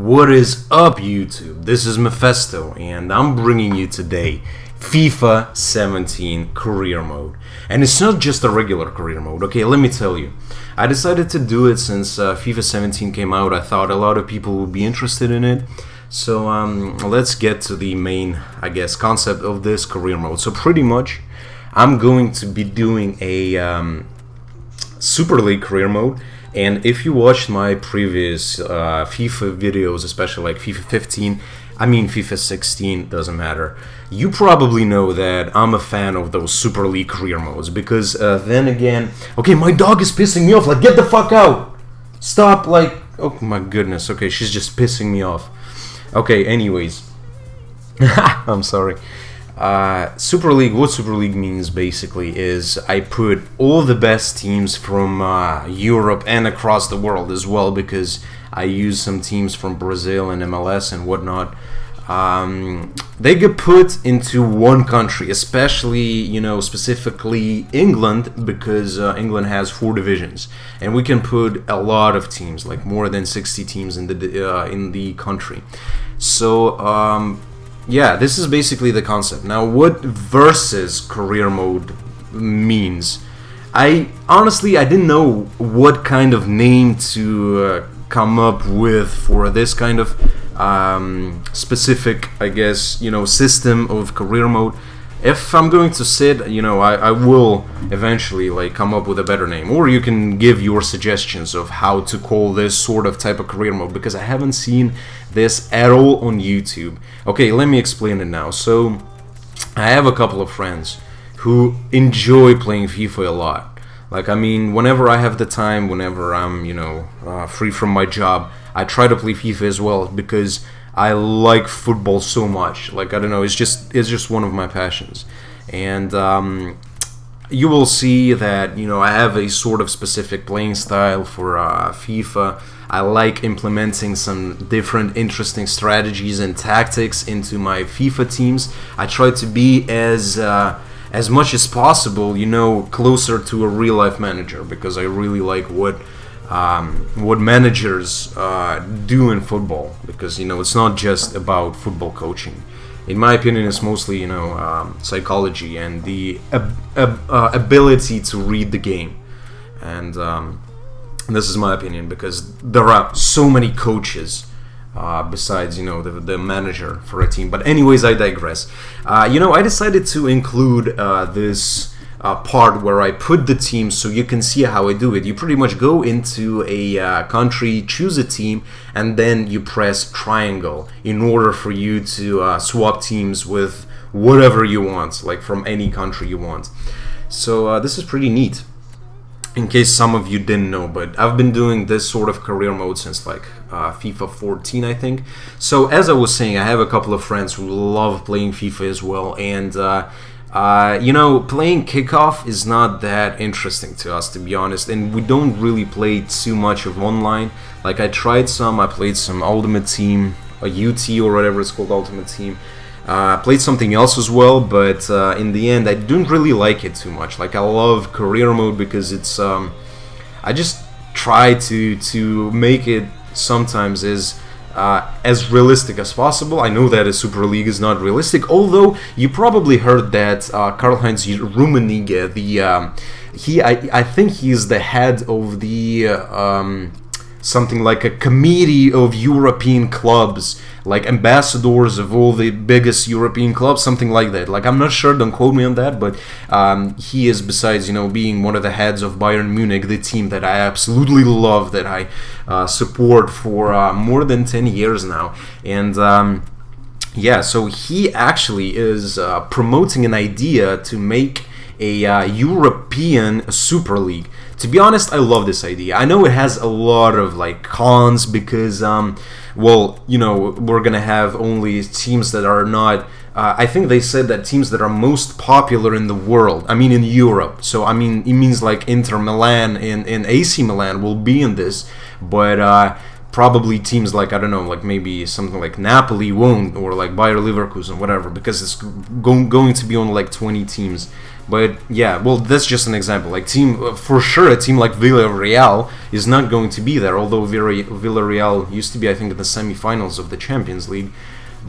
What is up, YouTube? This is Mefesto, and I'm bringing you today FIFA 17 career mode. And it's not just a regular career mode, okay? Let me tell you. I decided to do it since FIFA 17 came out. I thought a lot of people would be interested in it. So let's get to the main, I guess, concept of this career mode. So pretty much, I'm going to be doing a Super League career mode. And if you watched my previous FIFA videos, especially like FIFA 15, I mean FIFA 16, doesn't matter, you probably know that I'm a fan of those Super League career modes, because then again, okay, my dog is pissing me off, like, get the fuck out! Stop, like, oh my goodness, okay, she's just pissing me off. Okay, anyways, I'm sorry. Super League, what Super League means basically is I put all the best teams from Europe and across the world as well, because I use some teams from Brazil and MLS and whatnot. They get put into one country, especially, you know, specifically England, because England has 4 divisions, and we can put a lot of teams, like more than 60 teams in the country. So yeah, this is basically the concept. Now, what versus career mode means, I didn't know what kind of name to come up with for this kind of specific, I guess, you know, system of career mode. If I'm going to sit, you know, I will eventually like come up with a better name, or you can give your suggestions of how to call this sort of type of career mode, because I haven't seen this at all on YouTube. Okay, let me explain it now. So I have a couple of friends who enjoy playing FIFA a lot. Like, I mean, whenever I have the time, whenever I'm, you know, free from my job, I try to play FIFA as well, because I like football so much. Like, I don't know, it's just one of my passions. And you will see that, you know, I have a sort of specific playing style for FIFA. I like implementing some different interesting strategies and tactics into my FIFA teams. I try to be as much as possible, you know, closer to a real life manager, because I really like what managers do in football, because, you know, it's not just about football coaching. In my opinion, it's mostly, you know, psychology and the ability to read the game. And this is my opinion, because there are so many coaches besides, you know, the manager for a team. But anyways, I digress. You know, I decided to include this part where I put the team so you can see how I do it. You pretty much go into a country, choose a team, and then you press triangle in order for you to swap teams with whatever you want, like from any country you want. So this is pretty neat, in case some of you didn't know, but I've been doing this sort of career mode since like FIFA 14, I think. So as I was saying, I have a couple of friends who love playing FIFA as well, and you know, playing kickoff is not that interesting to us, to be honest, and we don't really play too much of online. Like, I played some Ultimate Team, a UT or whatever it's called, Ultimate Team. I played something else as well, but in the end, I don't really like it too much. Like, I love career mode because it's, I just try to make it sometimes as realistic as possible. I know that a Super League is not realistic, although you probably heard that Karl-Heinz Rummenigge, I think he's the head of the something like a committee of European clubs, like ambassadors of all the biggest European clubs, something like that. Like, I'm not sure, don't quote me on that, but he is, besides, you know, being one of the heads of Bayern Munich, the team that I absolutely love, that I support for more than 10 years now. And yeah, so he actually is promoting an idea to make a European Super League. To be honest, I love this idea. I know it has a lot of like cons, because well, you know, we're gonna have only teams that are not, I think they said that teams that are most popular in the world, I mean in Europe. So I mean, it means like Inter Milan and AC Milan will be in this, but probably teams like, I don't know, like maybe something like Napoli won't, or like Bayer Leverkusen, whatever, because it's going to be only like 20 teams But yeah, well, that's just an example. Like for sure, a team like Villarreal is not going to be there. Although Villarreal used to be, I think, in the semifinals of the Champions League.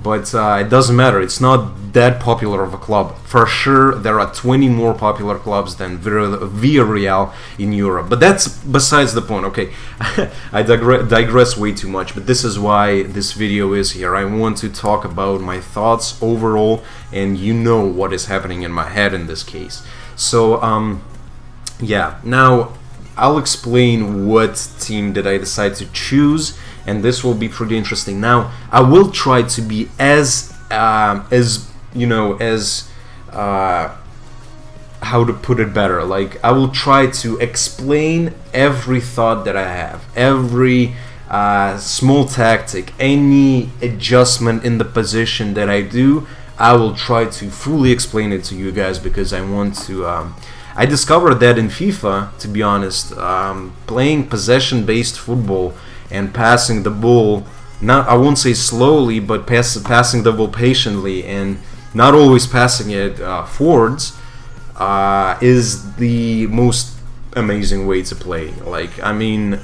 But it doesn't matter. It's not that popular of a club. For sure, there are 20 more popular clubs than Villarreal in Europe. But that's besides the point. Okay, I digress way too much. But this is why this video is here. I want to talk about my thoughts overall, and you know what is happening in my head in this case. So, yeah. Now, I'll explain what team did I decide to choose, and this will be pretty interesting. Now, I will try to be as you know, as how to put it better. Like, I will try to explain every thought that I have, every small tactic, any adjustment in the position that I do. I will try to fully explain it to you guys, because I want to. I discovered that in FIFA, to be honest, playing possession-based football and passing the ball, I won't say slowly, but passing the ball patiently and not always passing it forwards, is the most amazing way to play. Like, I mean,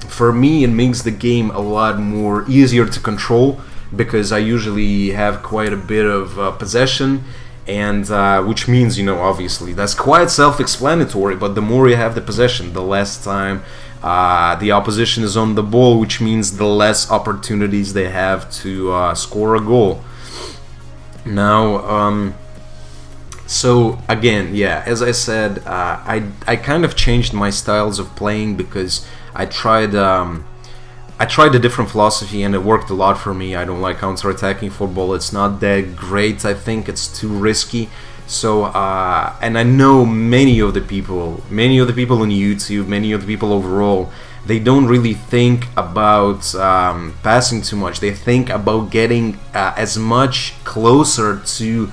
for me, it makes the game a lot more easier to control, because I usually have quite a bit of possession, and which means, you know, obviously that's quite self-explanatory, but the more you have the possession, the less time the opposition is on the ball, which means the less opportunities they have to score a goal. Now, so again, yeah, as I said, I kind of changed my styles of playing, because I tried a different philosophy, and it worked a lot for me. I don't like counter-attacking football. It's not that great. I think it's too risky. So, and I know many of the people on YouTube, many of the people overall, they don't really think about passing too much. They think about getting as much closer to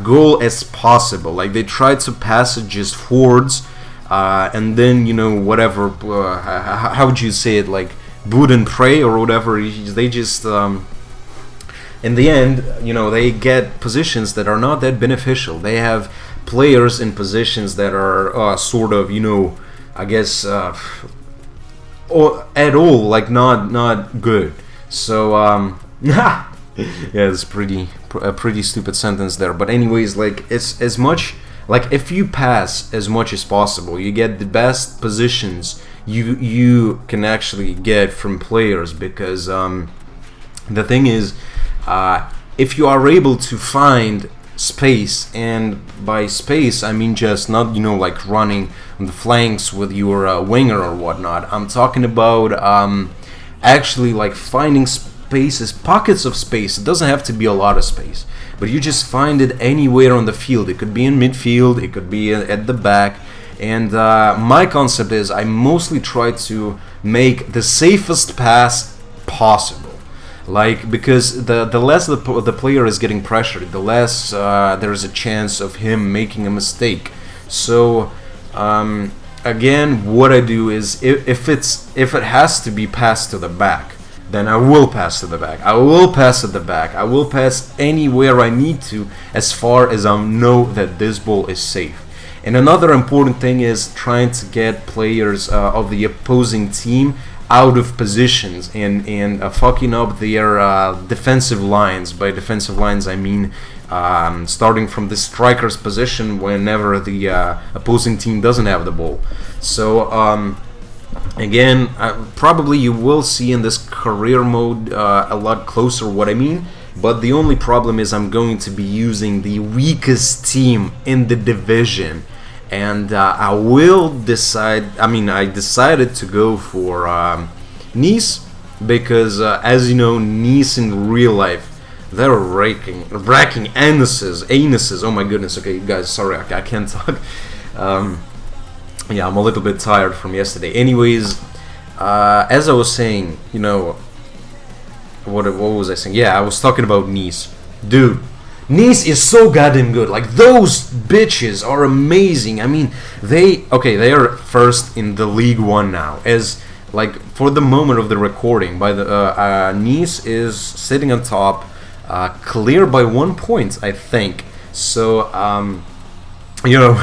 goal as possible. Like, they try to pass it just forwards, and then, you know, whatever, how would you say it, like, boot and pray or whatever. They just in the end, you know, they get positions that are not that beneficial. They have players in positions that are sort of, you know, I guess or at all, like, not good. So yeah, it's a pretty stupid sentence there. But anyways, like, it's as much, like, if you pass as much as possible, you get the best positions you can actually get from players, because the thing is, if you are able to find space, and by space I mean just not, you know, like running on the flanks with your winger or whatnot. I'm talking about actually, like, finding spaces, pockets of space. It doesn't have to be a lot of space, but you just find it anywhere on the field. It could be in midfield, it could be at the back. And my concept is, I mostly try to make the safest pass possible. Like, because the less the player is getting pressured, the less there is a chance of him making a mistake. So again, what I do is, if it has to be passed to the back, then I will pass to the back. I will pass at the back. I will pass anywhere I need to, as far as I know that this ball is safe. And another important thing is trying to get players of the opposing team out of positions and fucking up their defensive lines. By defensive lines, I mean starting from the striker's position whenever the opposing team doesn't have the ball. So again, probably you will see in this career mode a lot closer what I mean. But the only problem is, I'm going to be using the weakest team in the division. And I decided to go for Nice, because as you know, Nice in real life, they're racking anuses. Oh my goodness. Okay, guys, sorry, I can't talk. Yeah, I'm a little bit tired from yesterday. Anyways, as I was saying, you know, what was I saying? Yeah, I was talking about Nice. Dude, Nice is so goddamn good. Like, those bitches are amazing. I mean, they are first in the League One now. As, like, for the moment of the recording, by the Nice is sitting on top, clear by 1 point, I think. So You know,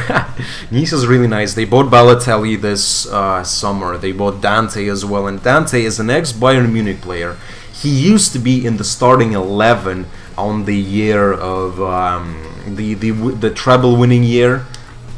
Nice is really nice. They bought Balotelli this summer. They bought Dante as well, and Dante is an ex-Bayern Munich player. He used to be in the starting 11 on the year of the treble-winning year.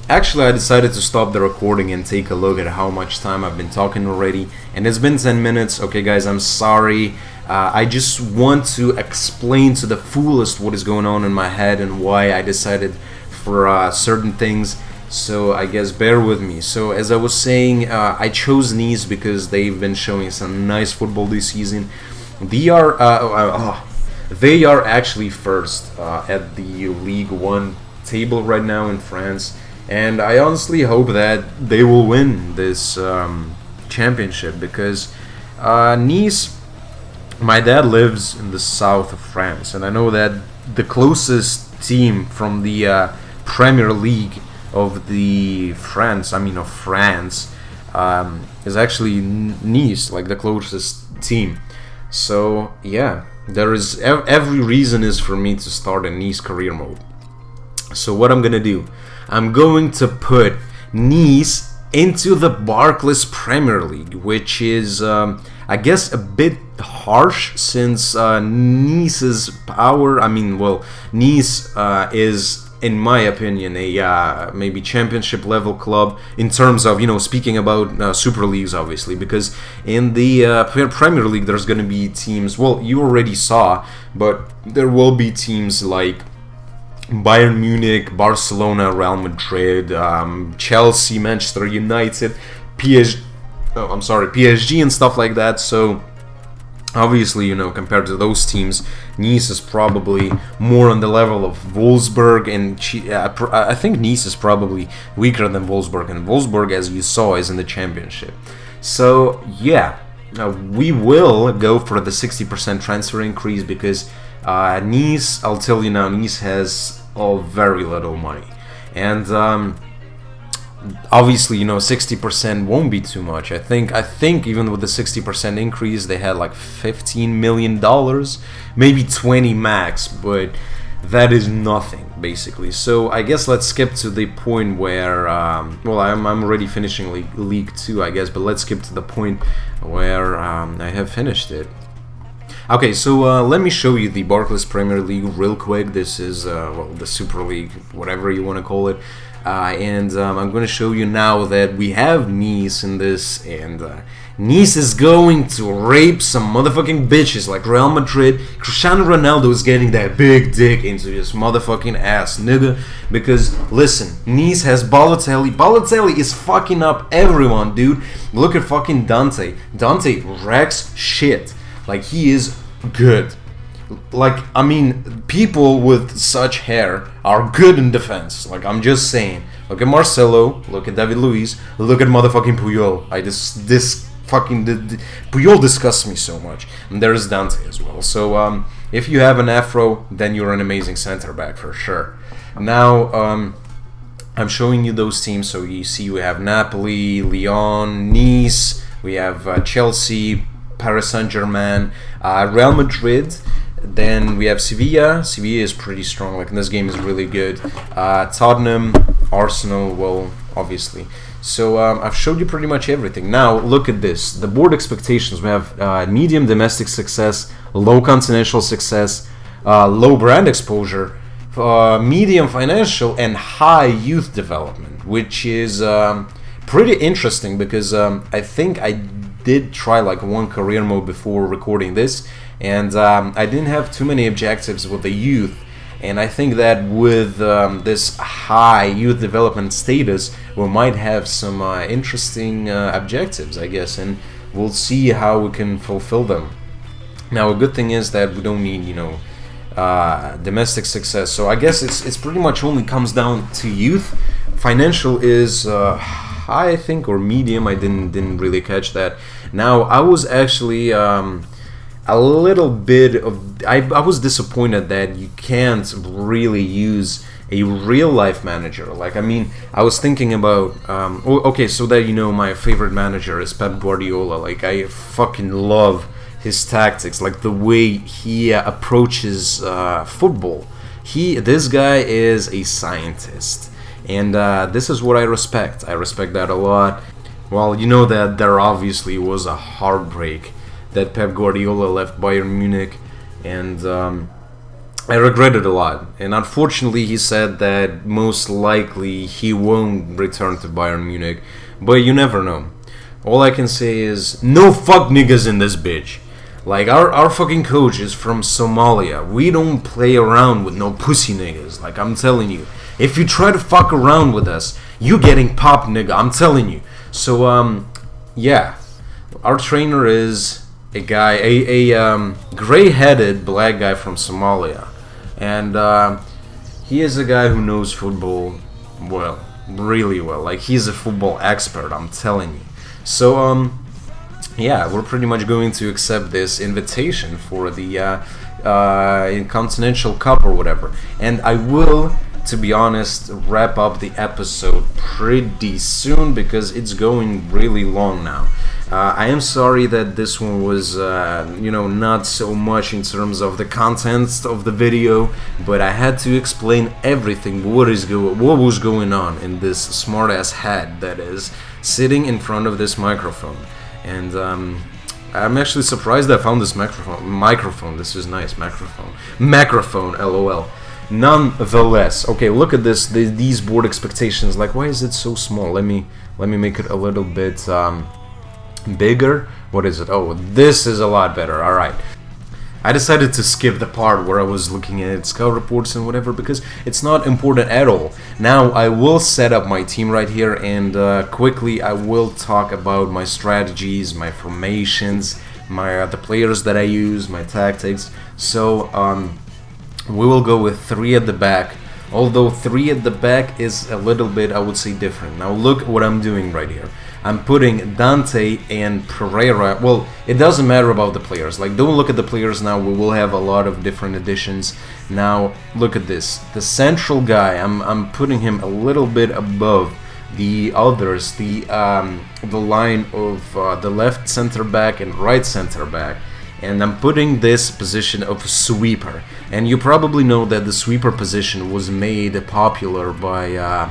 Actually, I decided to stop the recording and take a look at how much time I've been talking already, and it's been 10 minutes. Okay, guys, I'm sorry. I just want to explain to the fullest what is going on in my head and why I decided for certain things. So I guess bear with me. So as I was saying, I chose Nice because they've been showing some nice football this season. They are actually first at the League One table right now in France, and I honestly hope that they will win this championship because Nice. My dad lives in the south of France, and I know that the closest team from the Premier League of France, is actually Nice, like the closest team. So yeah, there is every reason is for me to start a Nice career mode. So what I'm gonna do, I'm going to put Nice into the Barclays Premier League, which is I guess a bit harsh since Nice's power. Nice is, in my opinion, a maybe championship level club in terms of, speaking about Super Leagues, obviously, because in the Premier League there's going to be teams, well, you already saw, but there will be teams like Bayern Munich, Barcelona, Real Madrid, Chelsea, Manchester United, PSG and stuff like that. So obviously, compared to those teams, Nice is probably more on the level of Wolfsburg, and I think Nice is probably weaker than Wolfsburg, and Wolfsburg, as you saw, is in the championship. So yeah, we will go for the 60% transfer increase because Nice, I'll tell you now, Nice has very little money, and obviously, 60% won't be too much. I think even with the 60% increase, they had like $15 million, maybe 20 max, but that is nothing basically. So I guess let's skip to the point where, I'm already finishing League 2, I guess, but let's skip to the point where I have finished it. Okay, so let me show you the Barclays Premier League real quick. This is the Super League, whatever you want to call it. And I'm going to show you now that we have Nice in this, and Nice is going to rape some motherfucking bitches like Real Madrid. Cristiano Ronaldo is getting that big dick into his motherfucking ass, nigga. Because, listen, Nice has Balotelli. Balotelli is fucking up everyone, dude. Look at fucking Dante. Dante wrecks shit. Like, he is good. Like, people with such hair are good in defense. Like, I'm just saying. Look at Marcelo, look at David Luiz, look at motherfucking Puyol. Puyol disgusts me so much. And there's Dante as well. So, if you have an afro, then you're an amazing center back for sure. Now, I'm showing you those teams. So you see we have Napoli, Lyon, Nice, we have Chelsea, Paris Saint-Germain, Real Madrid. Then we have Sevilla. Sevilla is pretty strong. Like, this game is really good. Tottenham, Arsenal, well, obviously. So I've showed you pretty much everything. Now look at this. The board expectations. We have medium domestic success, low continental success, low brand exposure, medium financial, and high youth development, which is pretty interesting because I think I did try like one career mode before recording this, and I didn't have too many objectives with the youth, and I think that with this high youth development status we might have some interesting objectives, I guess, and we'll see how we can fulfill them. Now a good thing is that we don't need domestic success, so I guess it's pretty much only comes down to youth. Financial is high, I think, or medium. I didn't really catch that. Now I was actually a little bit of I was disappointed that you can't really use a real life manager. Like, I was thinking about okay, so that my favorite manager is Pep Guardiola. Like, I fucking love his tactics, like the way he approaches football. This guy is a scientist. and this is what I respect. I respect that a lot. Well, you know that there obviously was a heartbreak that Pep Guardiola left Bayern Munich, and I regret it a lot. And unfortunately, he said that most likely he won't return to Bayern Munich, but you never know. All I can say is, no fuck niggas in this bitch. Like, our fucking coach is from Somalia. We don't play around with no pussy niggas. Like, I'm telling you. If you try to fuck around with us, you getting popped, nigga. I'm telling you. So, yeah. Our trainer is a guy, a gray-headed black guy from Somalia. And he is a guy who knows football well. Really well. Like, he's a football expert, I'm telling you. So, yeah, we're pretty much going to accept this invitation for the Continental Cup or whatever. And I will, to be honest, wrap up the episode pretty soon because it's going really long now. I am sorry that this one was, not so much in terms of the content of the video, but I had to explain everything, what was going on in this smart-ass head that is sitting in front of this microphone. And I'm actually surprised I found this microphone. This is nice, macrophone, lol. Nonetheless, okay, look at this. These board expectations. Like, why is it so small? Let me make it a little bit bigger. What is it? Oh, this is a lot better. All right. I decided to skip the part where I was looking at scout reports and whatever because it's not important at all. Now I will set up my team right here, and quickly I will talk about my strategies, my formations, the players that I use, my tactics. So we will go with 3 at the back, although 3 at the back is a little bit, I would say, different. Now look what I'm doing right here. I'm putting Dante and Pereira. Well, it doesn't matter about the players. Like, don't look at the players now. We will have a lot of different additions. Now, look at this. The central guy, I'm putting him a little bit above the others. The line of the left center back and right center back. And I'm putting this position of sweeper. And you probably know that the sweeper position was made popular by...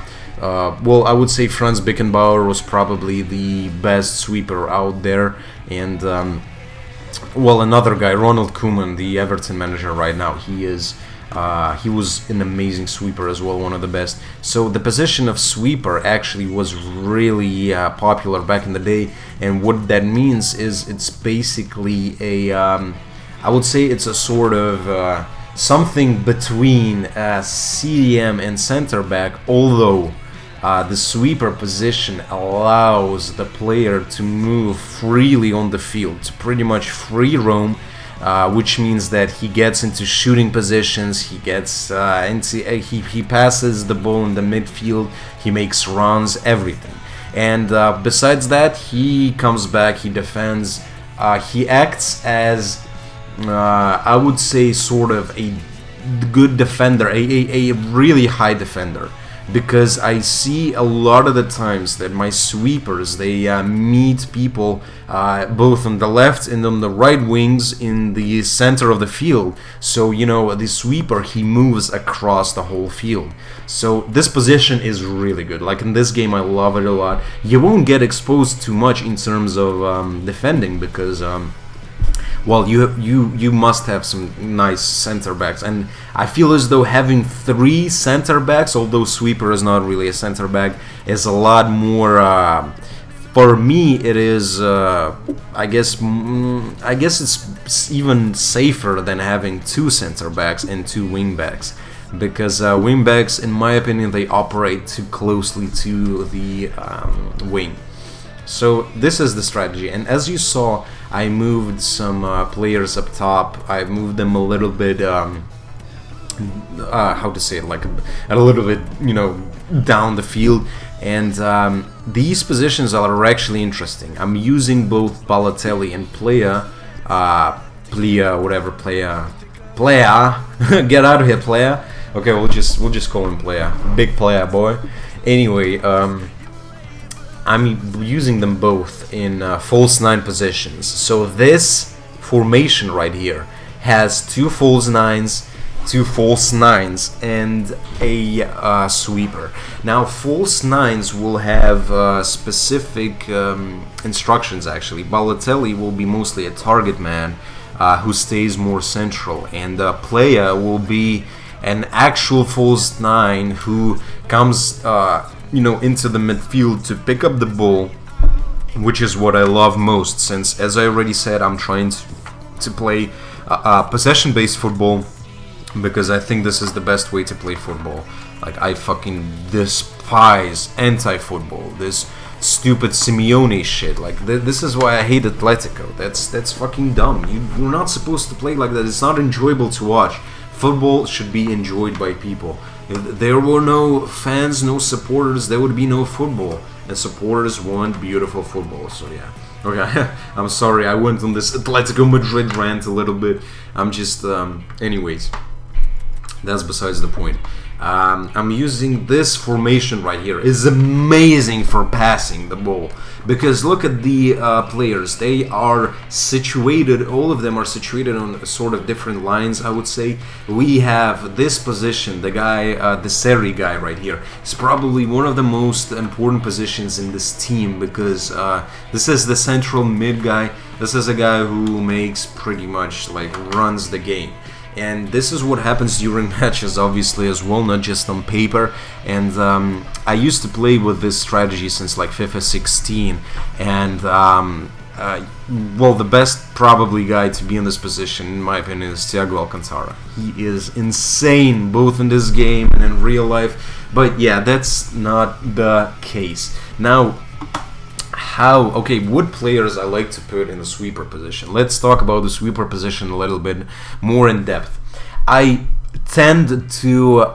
well, I would say Franz Beckenbauer was probably the best sweeper out there, and well, another guy, Ronald Koeman, the Everton manager right now, he was an amazing sweeper as well, one of the best. So the position of sweeper actually was really popular back in the day, and what that means is it's basically I would say it's a sort of something between CDM and center back, although the sweeper position allows the player to move freely on the field, to pretty much free roam, which means that he gets into shooting positions, he gets he passes the ball in the midfield, he makes runs, everything. And besides that, he comes back, he defends, he acts as I would say sort of a good defender, a really high defender. Because I see a lot of the times that my sweepers, they meet people both on the left and on the right wings in the center of the field. So, you know, the sweeper, he moves across the whole field. So this position is really good. Like in this game, I love it a lot. You won't get exposed too much in terms of defending because... well, you must have some nice center backs, and I feel as though having 3 center backs, although sweeper is not really a center back, is a lot more. For me, it is. I guess it's even safer than having 2 center backs and 2 wing backs, because wing backs, in my opinion, they operate too closely to the wing. So this is the strategy, and as you saw, I moved some players up top. I moved them a little bit, how to say it, like a little bit, you know, down the field. And these positions are actually interesting. I'm using both Balotelli and Plea, get out of here, Plea. Okay, we'll just call him Plea, big Plea boy. Anyway, I'm using them both in false 9 positions. So this formation right here has 2 false 9s two false nines and a sweeper. Now false nines will have specific instructions actually. Balotelli will be mostly a target man who stays more central, and Playa will be an actual false nine who comes into the midfield to pick up the ball, which is what I love most, since as I already said, I'm trying to play possession-based football, because I think this is the best way to play football. Like, I fucking despise anti-football, this stupid Simeone shit. Like, this is why I hate Atletico. That's fucking dumb. You're not supposed to play like that. It's not enjoyable to watch. Football should be enjoyed by people. If there were no fans, no supporters, there would be no football. And supporters want beautiful football, so yeah. Okay, I'm sorry, I went on this Atletico Madrid rant a little bit. I'm just, anyways, that's besides the point. I'm using this formation right here. It's amazing for passing the ball, because look at the players. They are situated, all of them are situated on sort of different lines, I would say. We have this position, the guy, the Seri guy right here. It's probably one of the most important positions in this team, because this is the central mid guy. This is a guy who makes pretty much, like, runs the game. And this is what happens during matches, obviously, as well, not just on paper. And I used to play with this strategy since like FIFA 16. And, well, the best probably guy to be in this position, in my opinion, is Thiago Alcantara. He is insane, both in this game and in real life. But yeah, that's not the case. Now, what players I like to put in the sweeper position. Let's talk about the sweeper position a little bit more in depth. I tend to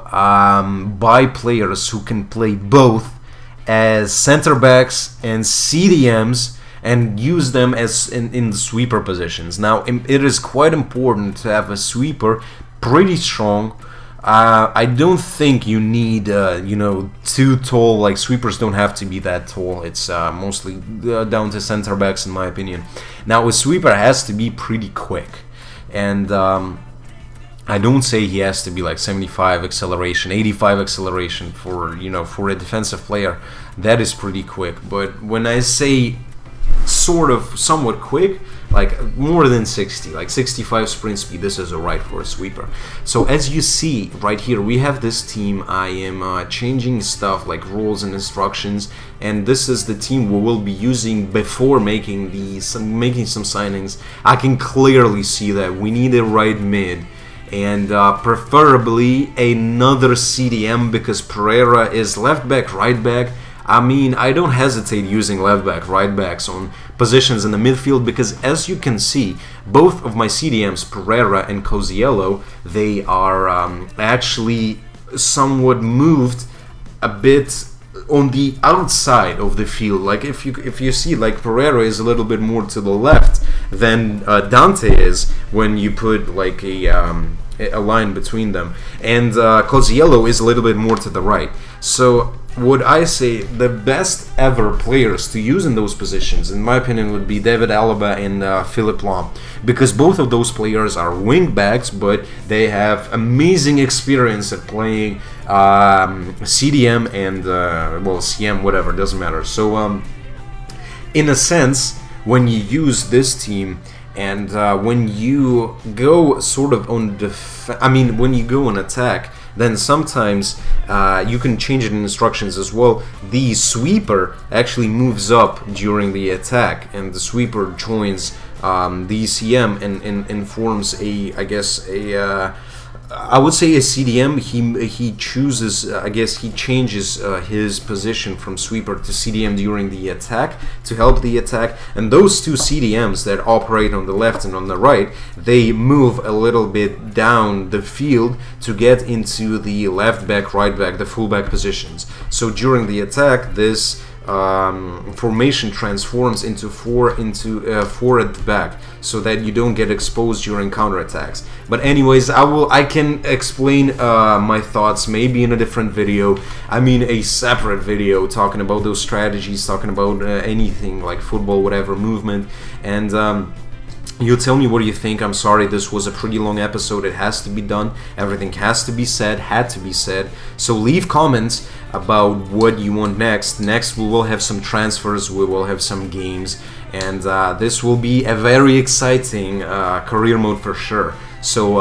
buy players who can play both as center backs and CDMs and use them as in the sweeper positions. Now, it is quite important to have a sweeper pretty strong. I don't think you need, too tall. Like, sweepers don't have to be that tall. It's mostly down to center backs, in my opinion. Now, a sweeper has to be pretty quick, and I don't say he has to be like 75 acceleration, 85 acceleration for a defensive player. That is pretty quick. But when I say somewhat quick, like more than 60, like 65 sprint speed, this is alright for a sweeper. So as you see right here, we have this team. I am changing stuff like rules and instructions, and this is the team we will be using before making some signings. I can clearly see that we need a right mid, and preferably another CDM, because Pereira is left back, right back. I mean, I don't hesitate using left back, right backs on positions in the midfield, because as you can see, both of my CDMs, Pereira and Coziello, they are actually somewhat moved a bit on the outside of the field. Like if you see, like, Pereira is a little bit more to the left than Dante is when you put like a line between them, and Coziello is a little bit more to the right. So would I say the best ever players to use in those positions, in my opinion, would be David Alaba and Philippe Lahm, because both of those players are wing backs, but they have amazing experience at playing CDM and CM, whatever, doesn't matter. So in a sense, when you use this team, and when you go sort of on when you go on attack, then sometimes you can change it in instructions as well. The sweeper actually moves up during the attack, and the sweeper joins the CM and forms I would say a CDM. He chooses, he changes his position from sweeper to CDM during the attack to help the attack. And those two CDMs that operate on the left and on the right, they move a little bit down the field to get into the left back, right back, the full back positions. So during the attack, this formation transforms into four at the back, so that you don't get exposed during counterattacks. But anyways, I can explain my thoughts maybe in a different video. I mean, a separate video talking about those strategies, talking about anything like football, whatever, movement, and You tell me what you think. I'm sorry, this was a pretty long episode. It has to be done. Everything has to be said, had to be said. So leave comments about what you want next. Next, we will have some transfers, we will have some games, and this will be a very exciting career mode for sure. So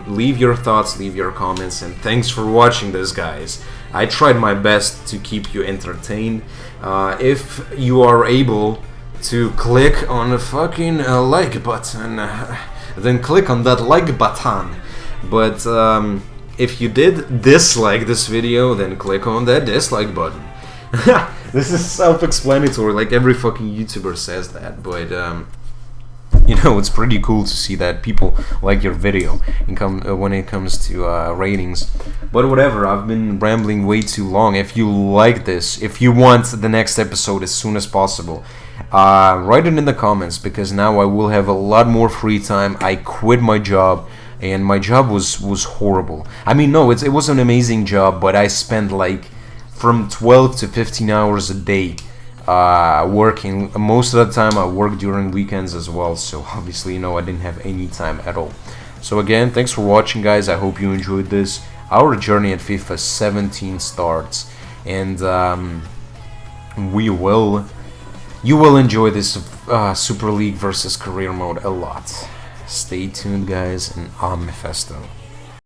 leave your thoughts, leave your comments, and thanks for watching this, guys. I tried my best to keep you entertained. If you are able to click on the fucking like button, then click on that like button. But if you did dislike this video, then click on that dislike button. This is self-explanatory, like every fucking YouTuber says that, but you know, it's pretty cool to see that people like your video when it comes to ratings. But whatever, I've been rambling way too long. If you like this, if you want the next episode as soon as possible, write it in the comments, because now I will have a lot more free time. I quit my job, and my job was horrible. I mean, no, it was an amazing job, but I spent like from 12 to 15 hours a day working. Most of the time I work during weekends as well, so obviously, you know, I didn't have any time at all. So again, thanks for watching, guys. I hope you enjoyed this. Our journey at FIFA 17 starts, and you will enjoy this Super League versus career mode a lot. Stay tuned, guys, and I'm Mefesto.